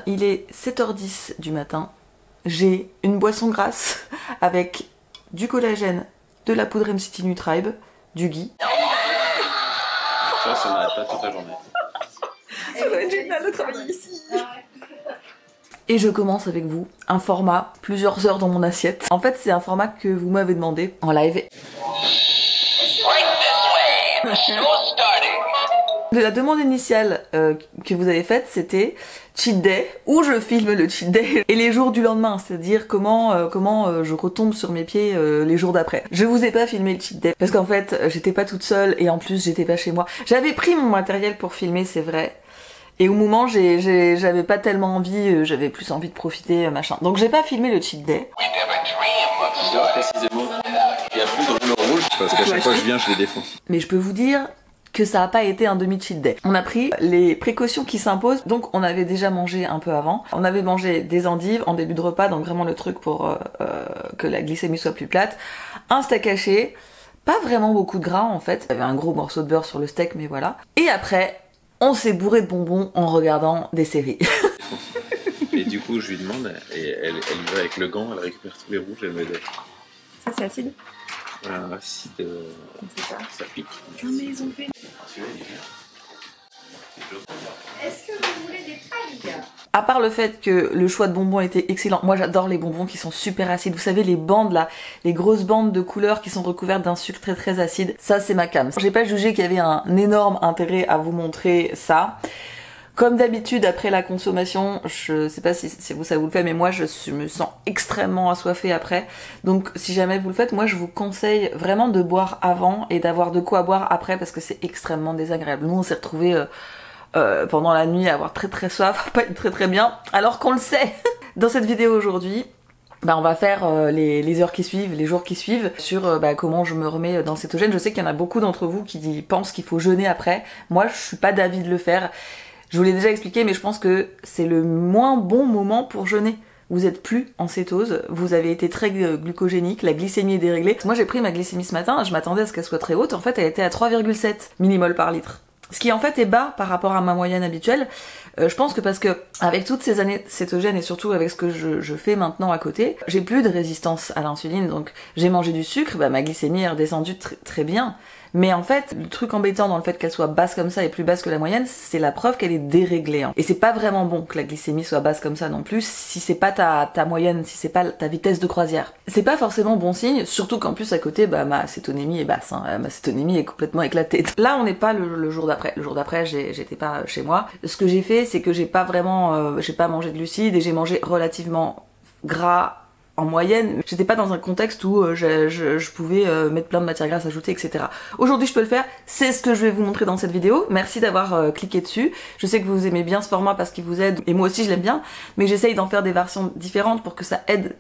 il est 7h10 du matin. J'ai une boisson grasse avec du collagène, de la poudre MCT Nutribe, du ghee. Ça n'arrête pas toute la journée. Ça doit être génial de travailler ici. Et je commence avec vous un format plusieurs heures dans mon assiette. En fait, c'est un format que vous m'avez demandé en live. De la demande initiale que vous avez faite, c'était cheat day, où je filme le cheat day et les jours du lendemain, c'est-à-dire comment je retombe sur mes pieds les jours d'après. Je vous ai pas filmé le cheat day parce qu'en fait j'étais pas toute seule et en plus j'étais pas chez moi. J'avais pris mon matériel pour filmer, c'est vrai. Et au moment j'avais pas tellement envie, j'avais plus envie de profiter, machin. Donc j'ai pas filmé le cheat day. Précisément, il y a plus de rouleau rouge parce qu'à chaque fois que je viens, je les défonce. Mais je peux vous dire que ça a pas été un demi-cheat day. On a pris les précautions qui s'imposent, donc on avait déjà mangé un peu avant. On avait mangé des endives en début de repas, donc vraiment le truc pour que la glycémie soit plus plate. Un steak haché, pas vraiment beaucoup de gras en fait. Il y avait un gros morceau de beurre sur le steak, mais voilà. Et après, on s'est bourré de bonbons en regardant des séries. Et du coup, je lui demande, et elle y va avec le gant, elle récupère tous les rouges, elle me donne. Ça c'est acide. Acide, ça pique. Non mais ils ont fait... Est-ce que vous voulez des pailles? À part le fait que le choix de bonbons était excellent, moi j'adore les bonbons qui sont super acides. Vous savez les bandes là, les grosses bandes de couleurs qui sont recouvertes d'un sucre très très acide, ça c'est ma came. J'ai pas jugé qu'il y avait un énorme intérêt à vous montrer ça. Comme d'habitude, après la consommation, je sais pas si vous ça vous le fait, mais moi je me sens extrêmement assoiffée après. Donc si jamais vous le faites, moi je vous conseille vraiment de boire avant et d'avoir de quoi boire après parce que c'est extrêmement désagréable. Nous on s'est retrouvés pendant la nuit à avoir très très soif, pas très très bien, alors qu'on le sait. Dans cette vidéo aujourd'hui, on va faire les heures qui suivent, les jours qui suivent, sur comment je me remets dans cétogène. Je sais qu'il y en a beaucoup d'entre vous qui pensent qu'il faut jeûner après. Moi je suis pas d'avis de le faire. Je vous l'ai déjà expliqué, mais je pense que c'est le moins bon moment pour jeûner. Vous êtes plus en cétose, vous avez été très glucogénique, la glycémie est déréglée. Moi j'ai pris ma glycémie ce matin, je m'attendais à ce qu'elle soit très haute, en fait elle était à 3,7 millimoles par litre. Ce qui en fait est bas par rapport à ma moyenne habituelle. Je pense que parce que avec toutes ces années cétogènes et surtout avec ce que je fais maintenant à côté, j'ai plus de résistance à l'insuline, donc j'ai mangé du sucre, ma glycémie est redescendue très bien. Mais en fait, le truc embêtant dans le fait qu'elle soit basse comme ça et plus basse que la moyenne, c'est la preuve qu'elle est déréglée. Et c'est pas vraiment bon que la glycémie soit basse comme ça non plus, si c'est pas ta moyenne, si c'est pas ta vitesse de croisière. C'est pas forcément bon signe, surtout qu'en plus à côté, ma cétonémie est basse, hein. Ma cétonémie est complètement éclatée. Là, on n'est pas le jour d'après. Le jour d'après, j'étais pas chez moi. Ce que j'ai fait, c'est que j'ai pas mangé de glucides et j'ai mangé relativement gras en moyenne. J'étais pas dans un contexte où je pouvais mettre plein de matières grasses ajoutées, etc. Aujourd'hui je peux le faire, c'est ce que je vais vous montrer dans cette vidéo. Merci d'avoir cliqué dessus. Je sais que vous aimez bien ce format parce qu'il vous aide, et moi aussi je l'aime bien, mais j'essaye d'en faire des versions différentes pour que ça aide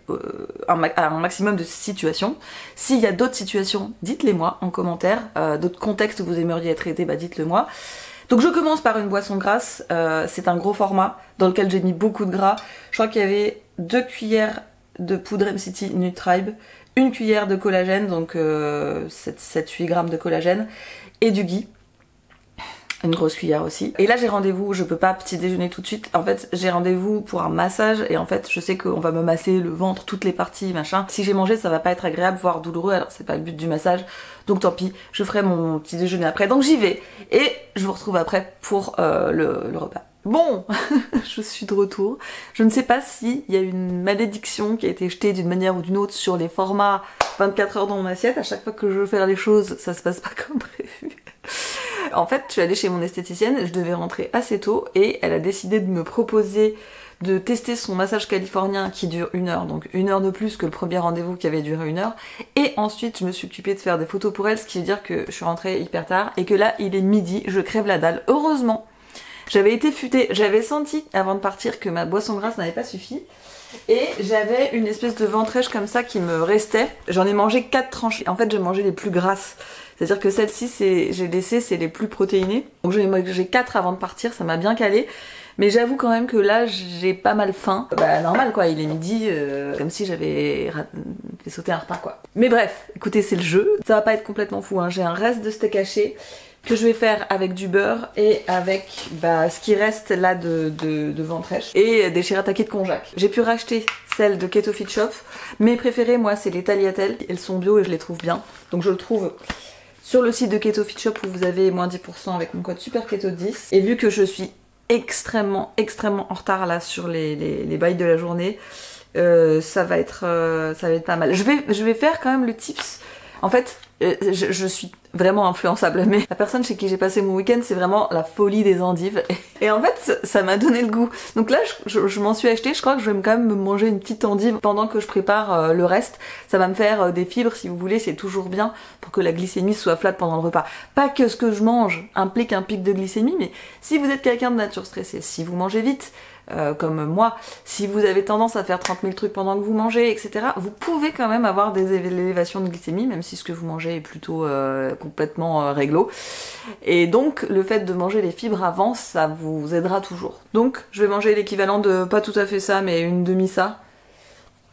à un maximum de situations. S'il y a d'autres situations, dites-les moi en commentaire, d'autres contextes où vous aimeriez être aidé, dites-le moi. Donc je commence par une boisson grasse, c'est un gros format dans lequel j'ai mis beaucoup de gras. Je crois qu'il y avait 2 cuillères de poudre MCT Nutribe, 1 cuillère de collagène, donc 7-8 grammes de collagène, et du ghee, une grosse cuillère aussi. Et là j'ai rendez-vous, je peux pas petit déjeuner tout de suite, en fait j'ai rendez-vous pour un massage, et en fait je sais qu'on va me masser le ventre, toutes les parties, machin. Si j'ai mangé ça va pas être agréable, voire douloureux, alors c'est pas le but du massage, donc tant pis, je ferai mon petit déjeuner après. Donc j'y vais, et je vous retrouve après pour le repas. Bon, je suis de retour. Je ne sais pas s'il y a une malédiction qui a été jetée d'une manière ou d'une autre sur les formats 24 heures dans mon assiette. À chaque fois que je veux faire les choses, ça se passe pas comme prévu. En fait, je suis allée chez mon esthéticienne, je devais rentrer assez tôt et elle a décidé de me proposer de tester son massage californien qui dure 1 heure, donc 1 heure de plus que le premier rendez-vous qui avait duré 1 heure. Et ensuite, je me suis occupée de faire des photos pour elle, ce qui veut dire que je suis rentrée hyper tard et que là, il est midi, je crève la dalle. Heureusement, j'avais été futée, j'avais senti avant de partir que ma boisson grasse n'avait pas suffi. Et j'avais une espèce de ventrèche comme ça qui me restait. J'en ai mangé 4 tranches. En fait, j'ai mangé les plus grasses. C'est-à-dire que celle-ci, j'ai laissé, c'est les plus protéinées. Donc j'en ai mangé 4 avant de partir, ça m'a bien calé. Mais j'avoue quand même que là, j'ai pas mal faim. Normal quoi, il est midi, comme si j'avais fait sauter un repas quoi. Mais bref, écoutez, c'est le jeu. Ça va pas être complètement fou, hein. J'ai un reste de steak haché. que je vais faire avec du beurre et avec ce qui reste là de ventrèche et des shirataki de konjac. J'ai pu racheter celles de Keto Fit Shop. Mes préférées, moi, c'est les tagliatelles. Elles sont bio et je les trouve bien. Donc je le trouve sur le site de Keto Fit Shop où vous avez moins 10% avec mon code SUPERKETO10. Et vu que je suis extrêmement en retard là sur les bails de la journée, ça va être pas mal. Je vais faire quand même le tips. En fait, je suis vraiment influençable, mais la personne chez qui j'ai passé mon week-end, c'est vraiment la folie des endives. Et en fait, ça m'a donné le goût. Donc là, je m'en suis acheté. Je crois que je vais quand même me manger une petite endive pendant que je prépare le reste. Ça va me faire des fibres, si vous voulez, c'est toujours bien pour que la glycémie soit flat pendant le repas. Pas que ce que je mange implique un pic de glycémie, mais si vous êtes quelqu'un de nature stressée, si vous mangez vite, comme moi, si vous avez tendance à faire 30 000 trucs pendant que vous mangez, etc., vous pouvez quand même avoir des élévations de glycémie, même si ce que vous mangez est plutôt complètement réglo. Et donc, le fait de manger les fibres avant, ça vous aidera toujours. Donc, je vais manger l'équivalent de, pas tout à fait ça, mais une demi ça,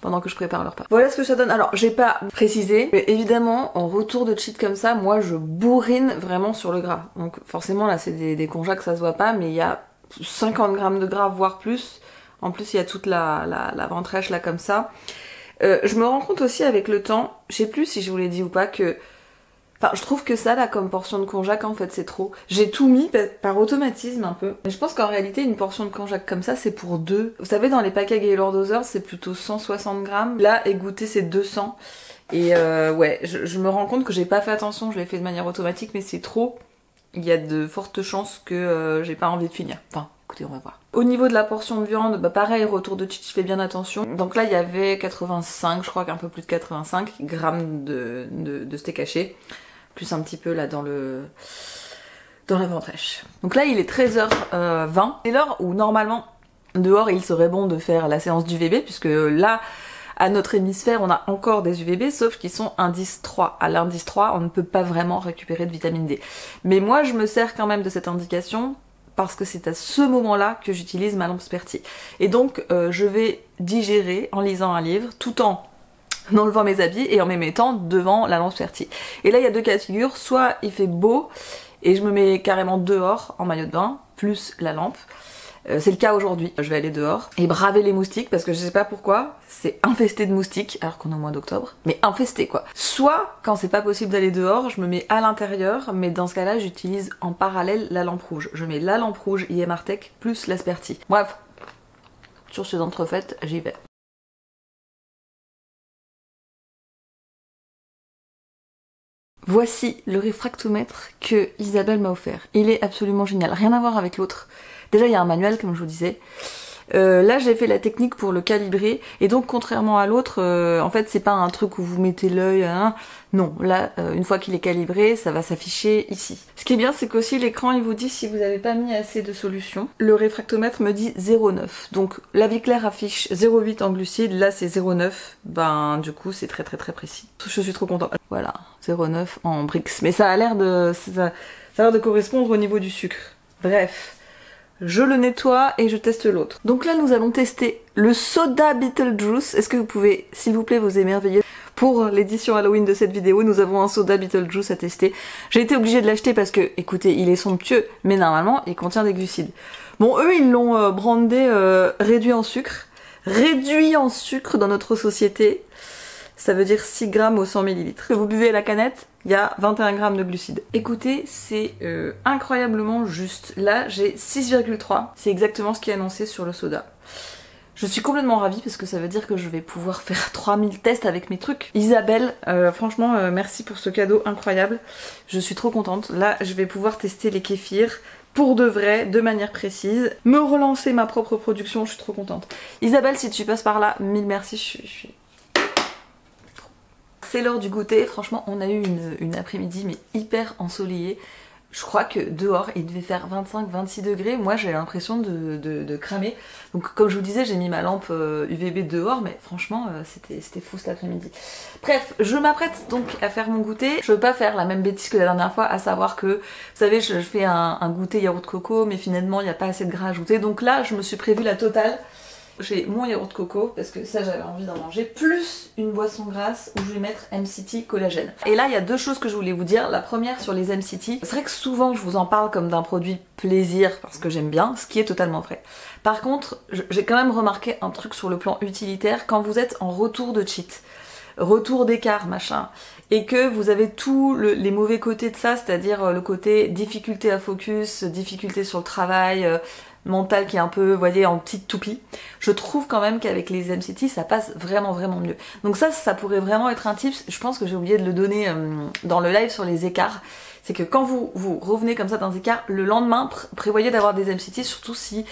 pendant que je prépare le repas. Voilà ce que ça donne. Alors, j'ai pas précisé, mais évidemment, en retour de cheat comme ça, moi, je bourrine vraiment sur le gras. Donc, forcément, là, c'est des konjac, ça se voit pas, mais il y a 50 grammes de gras, voire plus. En plus, il y a toute la ventrèche là comme ça. Je me rends compte aussi avec le temps, je sais plus si je vous l'ai dit ou pas, que... Enfin, je trouve que ça là comme portion de konjac, en fait, c'est trop. J'ai tout mis par automatisme un peu. Mais je pense qu'en réalité, une portion de konjac comme ça, c'est pour deux. Vous savez, dans les paquets Gaylord Dosers, c'est plutôt 160 grammes. Là, égoutter, c'est 200. Et ouais, je me rends compte que j'ai pas fait attention, je l'ai fait de manière automatique, mais c'est trop. Il y a de fortes chances que j'ai pas envie de finir. Enfin, écoutez, on va voir. Au niveau de la portion de viande, pareil, retour de cheat, je fais bien attention. Donc là, il y avait 85, je crois qu'un peu plus de 85 grammes de steak haché. Plus un petit peu là dans la ventrèche. Donc là, il est 13h20. C'est l'heure où normalement, dehors, il serait bon de faire la séance d'UVB, puisque là... À notre hémisphère, on a encore des UVB, sauf qu'ils sont indice 3. À l'indice 3, on ne peut pas vraiment récupérer de vitamine D. Mais moi, je me sers quand même de cette indication parce que c'est à ce moment-là que j'utilise ma lampe Sperti. Et donc, je vais digérer en lisant un livre, tout en enlevant mes habits et en me mettant devant la lampe Sperti. Et là, il y a deux cas de figure. Soit il fait beau et je me mets carrément dehors en maillot de bain, plus la lampe. C'est le cas aujourd'hui. Je vais aller dehors et braver les moustiques parce que je sais pas pourquoi, c'est infesté de moustiques alors qu'on est au mois d'octobre. Mais infesté quoi. Soit, quand c'est pas possible d'aller dehors, je me mets à l'intérieur, mais dans ce cas-là, j'utilise en parallèle la lampe rouge. Je mets la lampe rouge IMRTech plus l'Asperti. Bref, sur ces entrefaites, j'y vais. Voici le réfractomètre que Isabelle m'a offert. Il est absolument génial, rien à voir avec l'autre. Déjà il y a un manuel comme je vous disais. Là j'ai fait la technique pour le calibrer et donc contrairement à l'autre, en fait c'est pas un truc où vous mettez l'œil, hein. Non, là une fois qu'il est calibré, ça va s'afficher ici. Ce qui est bien c'est qu'aussi l'écran il vous dit si vous n'avez pas mis assez de solution. Le réfractomètre me dit 0,9. Donc la vie claire affiche 0,8 en glucides, là c'est 0,9. Ben du coup c'est très précis. Je suis trop contente. Voilà, 0,9 en brix. Mais ça a l'air de correspondre au niveau du sucre. Bref. Je le nettoie et je teste l'autre. Donc là nous allons tester le soda Beetlejuice. Est-ce que vous pouvez s'il vous plaît vous émerveiller? Pour l'édition Halloween de cette vidéo, nous avons un soda Beetlejuice à tester. J'ai été obligée de l'acheter parce que, écoutez, il est somptueux, mais normalement il contient des glucides. Bon, eux ils l'ont brandé réduit en sucre. Réduit en sucre dans notre société. Ça veut dire 6 grammes au 100 ml. Que vous buvez la canette, il y a 21 grammes de glucides. Écoutez, c'est incroyablement juste. Là, j'ai 6,3. C'est exactement ce qui est annoncé sur le soda. Je suis complètement ravie parce que ça veut dire que je vais pouvoir faire 3000 tests avec mes trucs. Isabelle, franchement, merci pour ce cadeau incroyable. Je suis trop contente. Là, je vais pouvoir tester les kéfirs pour de vrai, de manière précise. Me relancer ma propre production, je suis trop contente. Isabelle, si tu passes par là, mille merci, je suis... C'est l'heure du goûter, franchement on a eu une après-midi mais hyper ensoleillée. Je crois que dehors il devait faire 25-26 degrés, moi j'ai l'impression de cramer. Donc comme je vous disais j'ai mis ma lampe UVB dehors mais franchement c'était fou cet après-midi. Bref, je m'apprête donc à faire mon goûter. Je veux pas faire la même bêtise que la dernière fois, à savoir que, vous savez je fais un goûter yaourt coco mais finalement il n'y a pas assez de gras ajouté. Donc là je me suis prévu la totale. J'ai mon yaourt coco, parce que ça j'avais envie d'en manger, plus une boisson grasse où je vais mettre MCT collagène. Et là il y a deux choses que je voulais vous dire. La première sur les MCT, c'est vrai que souvent je vous en parle comme d'un produit plaisir parce que j'aime bien, ce qui est totalement vrai. Par contre, j'ai quand même remarqué un truc sur le plan utilitaire, quand vous êtes en retour de cheat, retour d'écart machin, et que vous avez tous les mauvais côtés de ça, c'est-à-dire le côté difficulté à focus, difficulté sur le travail, mental qui est un peu, vous voyez, en petite toupie, je trouve quand même qu'avec les MCT ça passe vraiment mieux. Donc ça pourrait vraiment être un tips, je pense que j'ai oublié de le donner dans le live sur les écarts, c'est que quand vous revenez comme ça dans un écart, le lendemain, prévoyez d'avoir des MCT, surtout si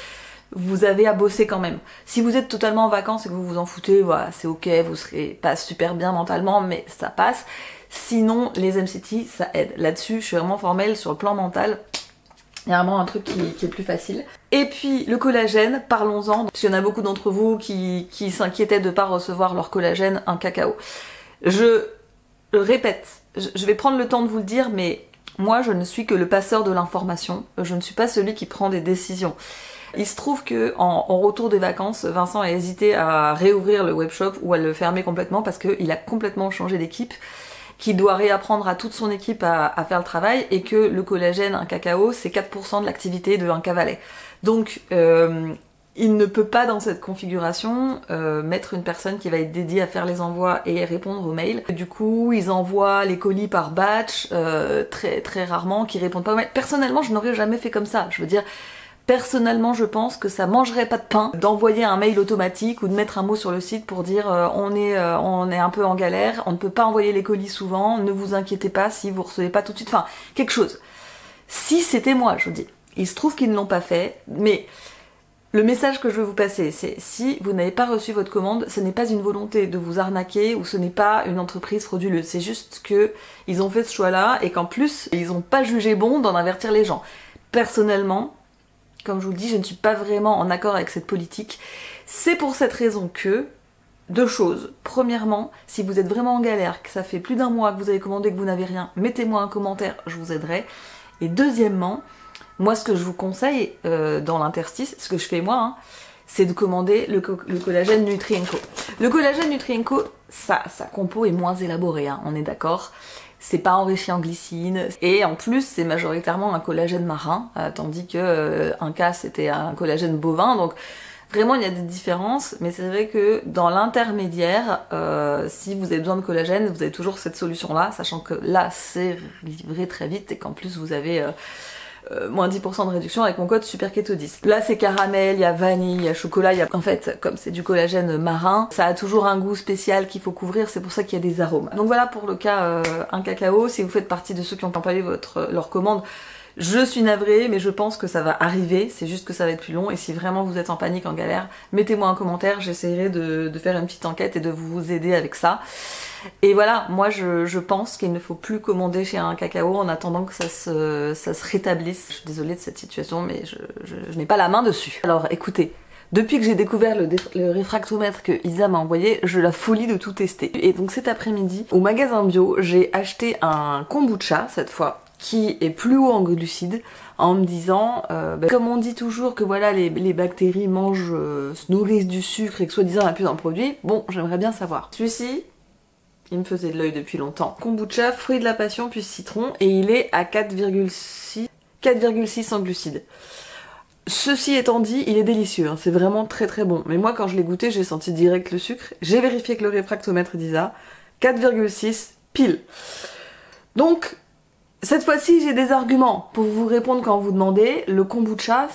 vous avez à bosser quand même. Si vous êtes totalement en vacances et que vous vous en foutez, voilà, c'est ok, vous serez pas super bien mentalement, mais ça passe. Sinon, les MCT, ça aide. Là-dessus, je suis vraiment formelle sur le plan mental. Il y a vraiment un truc qui est plus facile. Et puis le collagène, parlons-en, parce qu'il y en a beaucoup d'entre vous qui s'inquiétaient de ne pas recevoir leur collagène, un cacao. Je répète, je vais prendre le temps de vous le dire, mais moi je ne suis que le passeur de l'information, je ne suis pas celui qui prend des décisions. Il se trouve que en retour des vacances, Vincent a hésité à réouvrir le webshop ou à le fermer complètement parce qu'il a complètement changé d'équipe, qu'il doit réapprendre à toute son équipe à faire le travail, et que le collagène, un cacao, c'est 4% de l'activité d'un cavalet. Donc il ne peut pas dans cette configuration mettre une personne qui va être dédiée à faire les envois et répondre aux mails. Du coup, ils envoient les colis par batch, très rarement, qui répondent pas aux mails. Personnellement, je n'aurais jamais fait comme ça. Je veux dire, personnellement, je pense que ça mangerait pas de pain d'envoyer un mail automatique ou de mettre un mot sur le site pour dire on est un peu en galère, on ne peut pas envoyer les colis souvent, ne vous inquiétez pas si vous recevez pas tout de suite, enfin, quelque chose. Si c'était moi, je vous dis. Il se trouve qu'ils ne l'ont pas fait, mais le message que je veux vous passer, c'est si vous n'avez pas reçu votre commande, ce n'est pas une volonté de vous arnaquer ou ce n'est pas une entreprise frauduleuse, c'est juste que ils ont fait ce choix-là et qu'en plus, ils n'ont pas jugé bon d'en avertir les gens. Personnellement, comme je vous le dis, je ne suis pas vraiment en accord avec cette politique. C'est pour cette raison que, deux choses. Premièrement, si vous êtes vraiment en galère, que ça fait plus d'un mois que vous avez commandé, que vous n'avez rien, mettez-moi un commentaire, je vous aiderai. Et deuxièmement, moi ce que je vous conseille dans l'interstice, ce que je fais moi, c'est de commander le collagène Nutri&Co. Le collagène Nutri&Co, sa compo est moins élaborée, on est d'accord. C'est pas enrichi en glycine, et en plus c'est majoritairement un collagène marin, tandis que un cas c'était un collagène bovin, donc vraiment il y a des différences, mais c'est vrai que dans l'intermédiaire, si vous avez besoin de collagène, vous avez toujours cette solution-là, sachant que là c'est livré très vite et qu'en plus vous avez moins 10% de réduction avec mon code SUPERKETO10. Là c'est caramel, il y a vanille, il y a chocolat, en fait comme c'est du collagène marin, ça a toujours un goût spécial qu'il faut couvrir, c'est pour ça qu'il y a des arômes. Donc voilà pour le cas un cacao, si vous faites partie de ceux qui ont pas eu leur commande, je suis navrée, mais je pense que ça va arriver, c'est juste que ça va être plus long, et si vraiment vous êtes en panique, en galère, mettez-moi un commentaire, j'essaierai de faire une petite enquête et de vous aider avec ça. Et voilà, moi je pense qu'il ne faut plus commander chez un cacao en attendant que ça se rétablisse. Je suis désolée de cette situation, mais je n'ai pas la main dessus. Alors écoutez, depuis que j'ai découvert le réfractomètre que Isa m'a envoyé, j'ai la folie de tout tester. Et donc cet après-midi, au magasin bio, j'ai acheté un kombucha cette fois, qui est plus haut en glucides, en me disant, comme on dit toujours que voilà les bactéries mangent, se nourrissent du sucre et que soi-disant il n'y a plus dans le produit, bon j'aimerais bien savoir. Celui-ci, il me faisait de l'œil depuis longtemps. Kombucha, fruit de la passion puis citron, et il est à 4,6 en glucides. Ceci étant dit, il est délicieux, c'est vraiment très bon. Mais moi quand je l'ai goûté, j'ai senti direct le sucre. J'ai vérifié que le réfractomètre d'Isa, 4,6 pile. Donc, cette fois-ci, j'ai des arguments pour vous répondre quand vous demandez. Le kombucha,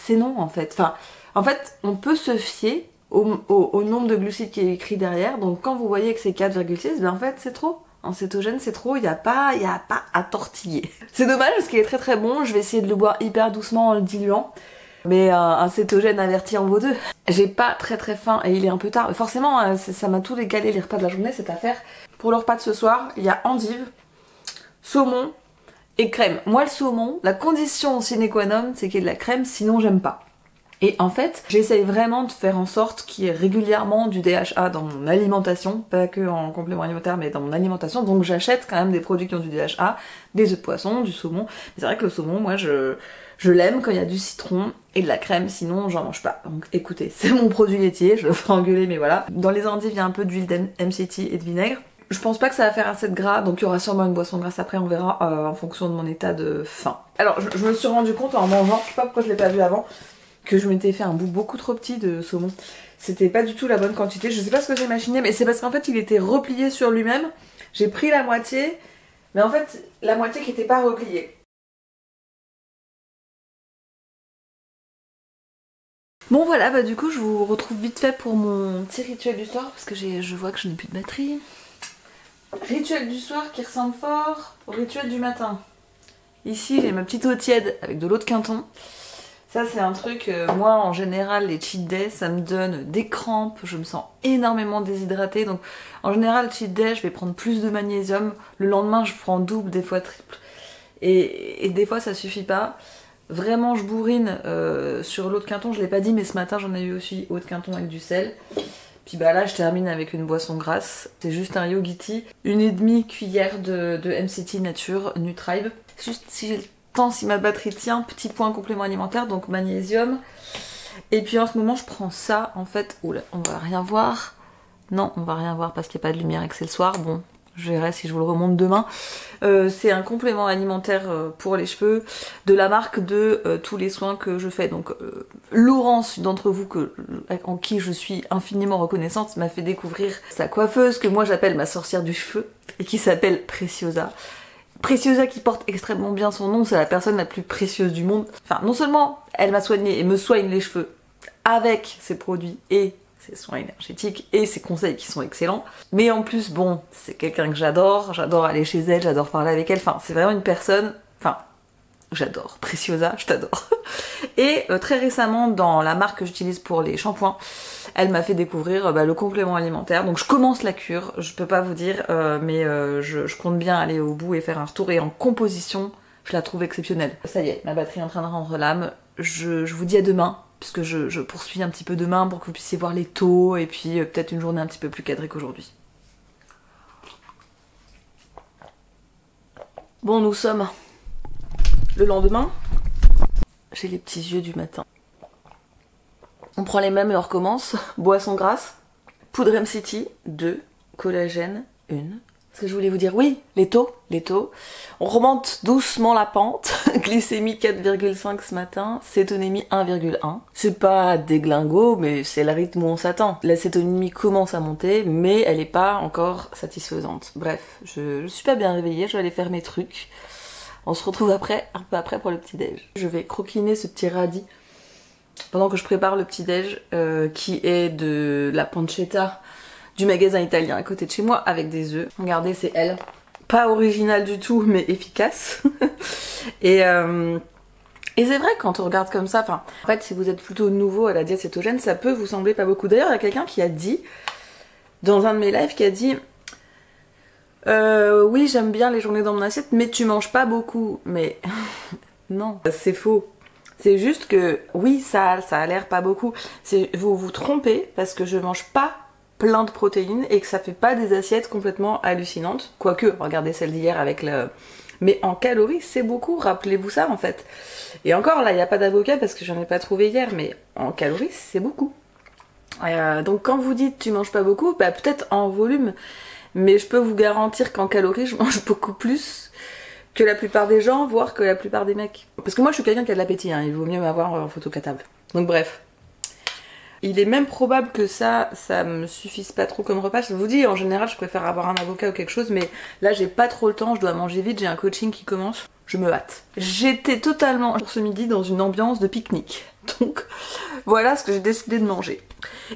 c'est non en fait. Enfin, en fait, on peut se fier au nombre de glucides qui est écrit derrière. Donc quand vous voyez que c'est 4,6, ben en fait c'est trop. En cétogène c'est trop, il n'y a pas à tortiller. C'est dommage parce qu'il est très bon, je vais essayer de le boire hyper doucement en le diluant. Mais un cétogène averti en vaut deux. J'ai pas très faim et il est un peu tard. Forcément, ça m'a tout décalé les repas de la journée cette affaire. Pour le repas de ce soir, il y a endive, saumon et crème. Moi le saumon, la condition sine qua non c'est qu'il y ait de la crème, sinon j'aime pas. Et en fait, j'essaye vraiment de faire en sorte qu'il y ait régulièrement du DHA dans mon alimentation, pas que en complément alimentaire, mais dans mon alimentation. Donc j'achète quand même des produits qui ont du DHA, des œufs de poisson, du saumon. Mais c'est vrai que le saumon, moi je Je l'aime quand il y a du citron et de la crème, sinon j'en mange pas. Donc écoutez, c'est mon produit laitier, je le ferai engueuler mais voilà. Dans les endives il y a un peu d'huile d'MCT et de vinaigre. Je pense pas que ça va faire assez de gras, donc il y aura sûrement une boisson grasse après, on verra en fonction de mon état de faim. Alors je me suis rendu compte en mangeant, je sais pas pourquoi je l'ai pas vu avant, que je m'étais fait un bout beaucoup trop petit de saumon. C'était pas du tout la bonne quantité, je sais pas ce que j'ai imaginé, mais c'est parce qu'en fait il était replié sur lui-même. J'ai pris la moitié, mais en fait la moitié qui était pas repliée. Bon voilà, bah du coup je vous retrouve vite fait pour mon petit rituel du soir, parce que je vois que je n'ai plus de batterie. Rituel du soir qui ressemble fort au rituel du matin. Ici j'ai ma petite eau tiède avec de l'eau de Quinton. Ça c'est un truc, moi en général les cheat days ça me donne des crampes, je me sens énormément déshydratée. Donc en général cheat day je vais prendre plus de magnésium, le lendemain je prends double, des fois triple. Et des fois ça suffit pas. Vraiment je bourrine sur l'eau de Quinton, je l'ai pas dit mais ce matin j'en ai eu aussi eau de Quinton avec du sel. Puis bah là je termine avec une boisson grasse, c'est juste un Yogiti, 1,5 cuillère de MCT Nature Nutribe. Juste si j'ai le temps, si ma batterie tient, petit point complément alimentaire, donc magnésium. Et puis en ce moment je prends ça en fait, oula on va rien voir, non on va rien voir parce qu'il n'y a pas de lumière et que c'est le soir, bon je verrai si je vous le remonte demain. C'est un complément alimentaire pour les cheveux de la marque de tous les soins que je fais. Donc Laurence, d'entre vous en qui je suis infiniment reconnaissante, m'a fait découvrir sa coiffeuse que moi j'appelle ma sorcière du cheveu et qui s'appelle Preciosa. Preciosa qui porte extrêmement bien son nom, c'est la personne la plus précieuse du monde. Enfin non seulement elle m'a soignée et me soigne les cheveux avec ses produits et ses soins énergétiques et ses conseils qui sont excellents. Mais en plus, bon, c'est quelqu'un que j'adore aller chez elle, j'adore parler avec elle, enfin, c'est vraiment une personne, enfin, j'adore. Preciosa, je t'adore. Et très récemment, dans la marque que j'utilise pour les shampoings, elle m'a fait découvrir le complément alimentaire. Donc je commence la cure, je peux pas vous dire, mais je compte bien aller au bout et faire un retour. Et en composition, je la trouve exceptionnelle. Ça y est, ma batterie est en train de rendre l'âme. Je vous dis à demain. Puisque je poursuis un petit peu demain pour que vous puissiez voir les taux et puis peut-être une journée un petit peu plus cadrée qu'aujourd'hui. Bon, nous sommes le lendemain. J'ai les petits yeux du matin. On prend les mêmes et on recommence. Boisson grasse, poudre MCT, 2, collagène, 1. Ce que je voulais vous dire, oui, les taux. On remonte doucement la pente. Glycémie 4,5 ce matin, cétonémie 1,1. C'est pas déglingo, mais c'est le rythme où on s'attend. La cétonémie commence à monter, mais elle est pas encore satisfaisante. Bref, je suis pas bien réveillée, je vais aller faire mes trucs. On se retrouve après, un peu après pour le petit-déj. Je vais croquiner ce petit radis pendant que je prépare le petit-déj, qui est de la pancetta du magasin italien à côté de chez moi avec des œufs. Regardez, c'est elle. Pas original du tout, mais efficace. Et c'est vrai quand on regarde comme ça, enfin, en fait, si vous êtes plutôt nouveau à la diète cétogène, ça peut vous sembler pas beaucoup. D'ailleurs, il y a quelqu'un qui a dit, dans un de mes lives, qui a dit oui, j'aime bien les journées dans mon assiette, mais tu manges pas beaucoup. Mais non, c'est faux. C'est juste que, oui, ça a l'air pas beaucoup. Vous vous trompez, parce que je mange pas plein de protéines et que ça fait pas des assiettes complètement hallucinantes. Quoique, regardez celle d'hier avec le... Mais en calories, c'est beaucoup, rappelez-vous ça en fait. Et encore, là, il n'y a pas d'avocat parce que j'en ai pas trouvé hier, mais en calories, c'est beaucoup. Donc quand vous dites tu manges pas beaucoup, bah peut-être en volume, mais je peux vous garantir qu'en calories, je mange beaucoup plus que la plupart des gens, voire que la plupart des mecs. Parce que moi, je suis quelqu'un qui a de l'appétit, hein, il vaut mieux m'avoir en photo qu'à table. Donc bref. Il est même probable que ça me suffise pas trop comme repas. Je vous dis, en général, je préfère avoir un avocat ou quelque chose, mais là, j'ai pas trop le temps, je dois manger vite, j'ai un coaching qui commence. Je me hâte. J'étais totalement, pour ce midi, dans une ambiance de pique-nique. Donc, voilà ce que j'ai décidé de manger.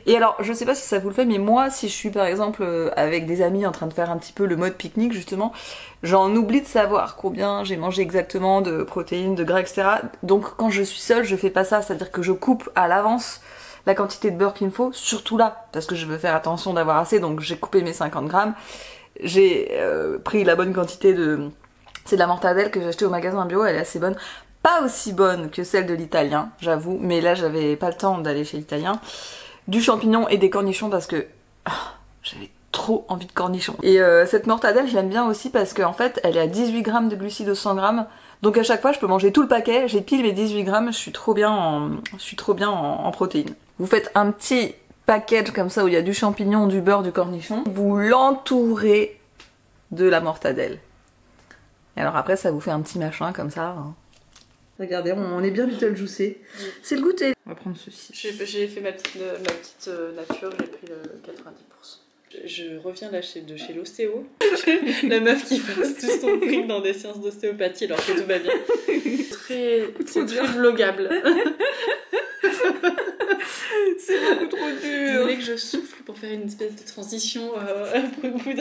Et alors, je sais pas si ça vous le fait, mais moi, si je suis par exemple avec des amis en train de faire un petit peu le mode pique-nique, justement, j'en oublie de savoir combien j'ai mangé exactement de protéines, de gras, etc. Donc, quand je suis seule, je fais pas ça, c'est-à-dire que je coupe à l'avance la quantité de beurre qu'il me faut, surtout là, parce que je veux faire attention d'avoir assez, donc j'ai coupé mes 50 grammes. J'ai pris la bonne quantité de... C'est de la mortadelle que j'ai acheté au magasin bio, elle est assez bonne. Pas aussi bonne que celle de l'italien, j'avoue, mais là j'avais pas le temps d'aller chez l'italien. Du champignon et des cornichons parce que j'avais trop envie de cornichons. Et cette mortadelle, je l'aime bien aussi parce qu'en fait, elle est à 18 grammes de glucides au 100 grammes, Donc à chaque fois je peux manger tout le paquet, j'ai pile mes 18 grammes, je suis trop bien en protéines. Vous faites un petit package comme ça où il y a du champignon, du beurre, du cornichon. Vous l'entourez de la mortadelle. Et alors après ça vous fait un petit machin comme ça. Regardez, on est bien Beetlejuicé. C'est le goûter. On va prendre ceci. J'ai fait ma petite nature, j'ai pris le 90%. Je reviens là de chez l'ostéo. La meuf qui passe tout son prix dans des séances d'ostéopathie alors que tout va bien. C'est très vlogable. C'est beaucoup trop dur. Vous voulez que je souffle pour faire une espèce de transition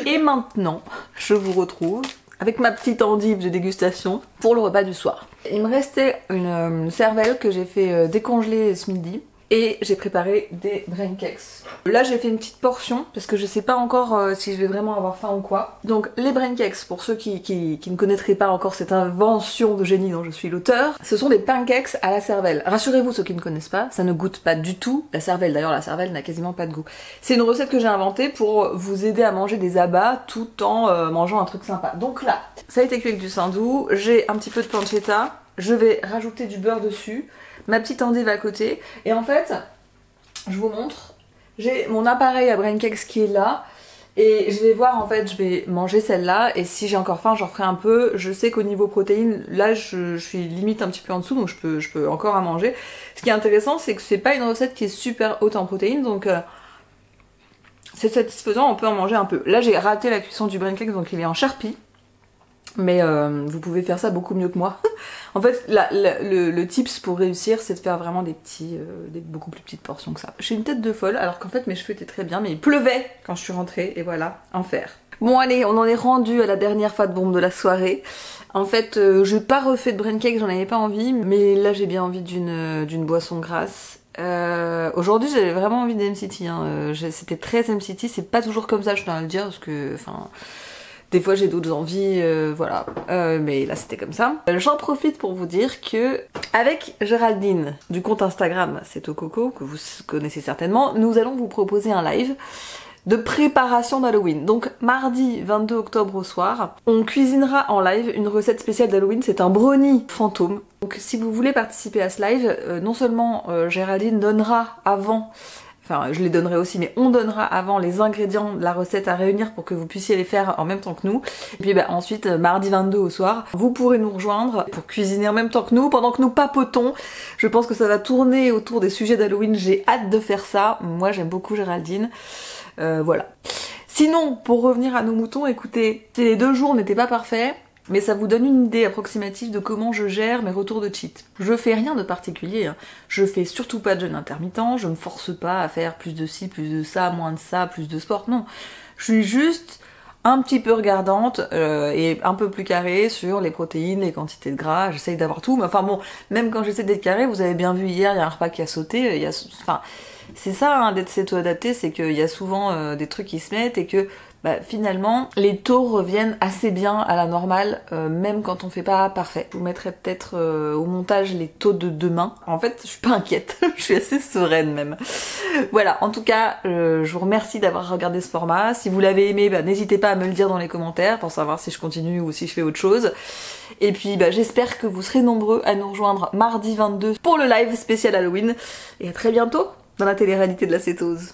Et maintenant, je vous retrouve avec ma petite endive de dégustation pour le repas du soir. Il me restait une cervelle que j'ai fait décongeler ce midi. Et j'ai préparé des brain cakes. Là j'ai fait une petite portion parce que je sais pas encore si je vais vraiment avoir faim ou quoi. Donc les brain cakes, pour ceux qui ne connaîtraient pas encore cette invention de génie dont je suis l'auteur, ce sont des pancakes à la cervelle. Rassurez-vous ceux qui ne connaissent pas, ça ne goûte pas du tout la cervelle. D'ailleurs la cervelle n'a quasiment pas de goût. C'est une recette que j'ai inventée pour vous aider à manger des abats tout en mangeant un truc sympa. Donc là, ça a été cuit avec du saindoux, j'ai un petit peu de pancetta, je vais rajouter du beurre dessus, ma petite endive à côté, et en fait, je vous montre, j'ai mon appareil à brain cakes qui est là, et je vais voir, en fait, je vais manger celle-là, et si j'ai encore faim, j'en ferai un peu. Je sais qu'au niveau protéines, là, je suis limite un petit peu en dessous, donc je peux encore en manger. Ce qui est intéressant, c'est que c'est pas une recette qui est super haute en protéines, donc c'est satisfaisant, on peut en manger un peu. Là, j'ai raté la cuisson du brain cake, donc il est en charpie. Mais vous pouvez faire ça beaucoup mieux que moi. En fait, le tips pour réussir, c'est de faire vraiment des beaucoup plus petites portions que ça. J'ai une tête de folle, alors qu'en fait mes cheveux étaient très bien, mais il pleuvait quand je suis rentrée, et voilà, enfer. Bon allez, on en est rendu à la dernière fat bombe de la soirée. En fait, j'ai pas refait de brain cake, j'en avais pas envie, mais là j'ai bien envie d'une boisson grasse. Aujourd'hui j'avais vraiment envie d'MCT, hein. C'était très MCT, c'est pas toujours comme ça, je dois le dire, parce que, enfin... Des fois j'ai d'autres envies, voilà, mais là c'était comme ça. J'en profite pour vous dire que avec Géraldine du compte Instagram C'est au Coco, que vous connaissez certainement, nous allons vous proposer un live de préparation d'Halloween. Donc mardi 22 octobre au soir, on cuisinera en live une recette spéciale d'Halloween, c'est un brownie fantôme. Donc si vous voulez participer à ce live, non seulement Géraldine donnera avant... Enfin, je les donnerai aussi, mais on donnera avant les ingrédients de la recette à réunir pour que vous puissiez les faire en même temps que nous. Et puis ensuite, mardi 22 au soir, vous pourrez nous rejoindre pour cuisiner en même temps que nous, pendant que nous papotons. Je pense que ça va tourner autour des sujets d'Halloween, j'ai hâte de faire ça. Moi, j'aime beaucoup Géraldine. Voilà. Sinon, pour revenir à nos moutons, écoutez, ces 2 jours n'étaient pas parfaits. Mais ça vous donne une idée approximative de comment je gère mes retours de cheat. Je fais rien de particulier, hein. Je fais surtout pas de jeûne intermittent, je me force pas à faire plus de ci, plus de ça, moins de ça, plus de sport, non. Je suis juste un petit peu regardante et un peu plus carrée sur les protéines, les quantités de gras, j'essaye d'avoir tout, mais enfin bon, même quand j'essaie d'être carrée, vous avez bien vu hier, il y a un repas qui a sauté, enfin, c'est ça hein, d'être céto-adapté, c'est qu'il y a souvent des trucs qui se mettent et que finalement les taux reviennent assez bien à la normale, même quand on fait pas parfait. Je vous mettrai peut-être au montage les taux de demain. En fait je suis pas inquiète, je suis assez sereine même. Voilà, en tout cas je vous remercie d'avoir regardé ce format. Si vous l'avez aimé, n'hésitez pas à me le dire dans les commentaires pour savoir si je continue ou si je fais autre chose. Et puis j'espère que vous serez nombreux à nous rejoindre mardi 22 pour le live spécial Halloween. Et à très bientôt dans la télé-réalité de la cétose.